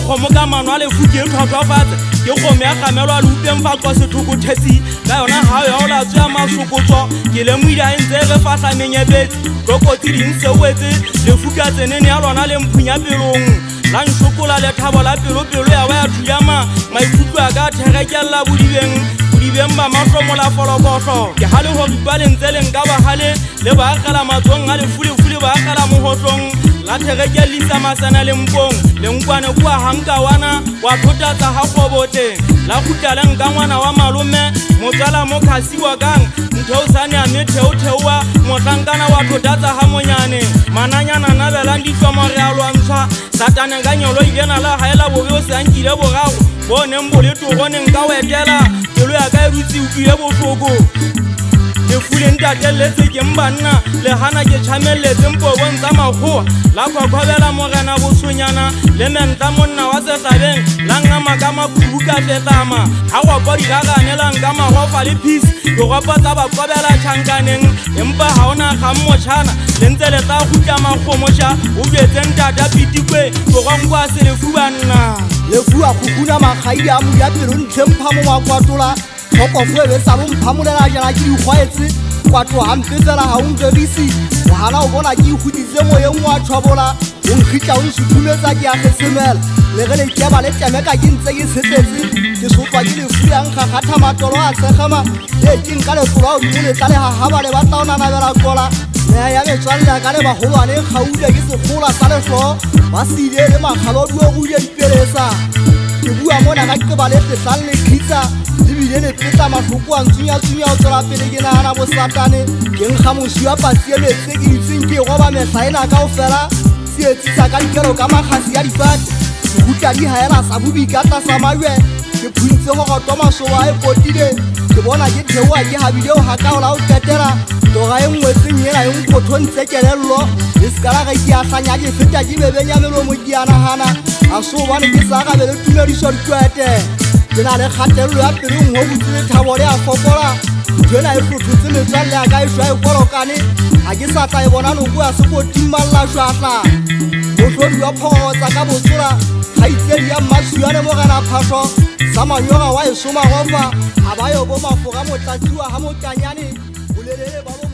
Khomo ka manwa le fuke tlhwatlhwafatse ke kgomo ya gamelwa le upeng fa tswa sethoko thetsi ka yona ha ya o la tswa masokotso ke le moida ntse re fatla menyebetsi kokotsi di ntse wetse le fuka tsenene ya lona le mphunya pelong la nshokola le thabo la pelo ya wa ya thuyama maikutlo a ka therekella bodibeng ba mahlomola folokotlo ke hale ho ripale ntse le nka ba hale le ba akala matsong a le fule ba akala mohotlong la thereke lisa masana le mpong le nkwane kwa hanka wana wa thotatsa ha khobote la khutala nka ngwana wa malome motsala mo khasiwa kang ntho sane a metheothewa motlankana wa thotatsa ha monyane mananyana na bela nditswa more a lwantsha satane ka nyolo igena la haela bobe o se ankile bogago bone mbole togone nka wetela pelo ya ka rutsi utlwile bohloko le fule ntatelletse ke mbanna le hana ke tšhamelletse mpobong tsa makgowa la khwakhwabela morena bosonyana le menta monna wa sehlabeng la ngama ka makubu ka fetlama ha gopo diraganelwang ka magofa le peace digopo tsa bakwabela tšhankaneng empa ga ona kgang motšhana le ntse le tla gutla makgomoša o betseng tata pitikwe togonkwa se lefu banna lefu a kgokuna makgaidi a moya pelo ntlhempha mo wakwatola tlhokofo e be sa bomphamolela jana ke dikgwaetse kwato hampe fela ga o nkebisi mogala o bona ke ikgoditse moyeng wa tšhobola o nkgitla o nsuthumetsa ke a gesemela le ge le keba le temeka ke ntse ke setletse ke sotlwa ke lefu ya nkgakgatha matolo a segema e ke nka letlolo a odimo letla le gagaba le batla o nanabela kola meya ya metswalela ka le bagolwane kgaule ke sekgola sa letloo ba seile le makgaloduo go ile dipelesa ke bua mona ka ke ba le tletlang le kgitsa lebile le petla mahloko a ntsunya o tswela pele ke nagana bosatane ke nkga mosi wa patsi e metse ke itseng ke goba mehla ena kao fela seetsisa ka dikelo ka makgasi ya dipate segutla di haela sa bobikatla sa mawe ke phuntse go goto masoba a e potile ke bona ke theoa ke habileo hakaola o tetela toga e ngwetseng ena e nkgotho ntse kelello le sekala ge ke atlanya ke feta ke bebenya melomo ke ya nagana a so bane ke sa gabe le tumediso dikwete ke na le kgatelelo ya pelo ngwe botse le thabo le a fokola ntho ena e tlhothotse metswalle ya ka e šwa e kolokane ga ke sa tla e bona noko ya sekotimalla šwatla motlhodi wa phogotsa ka botsola ga itsedi ya mmasuyane mogena phatlho sa manyoga wa e somagofa ga ba yo bo mafoga motlatsiwa ga motanyane bolelele ba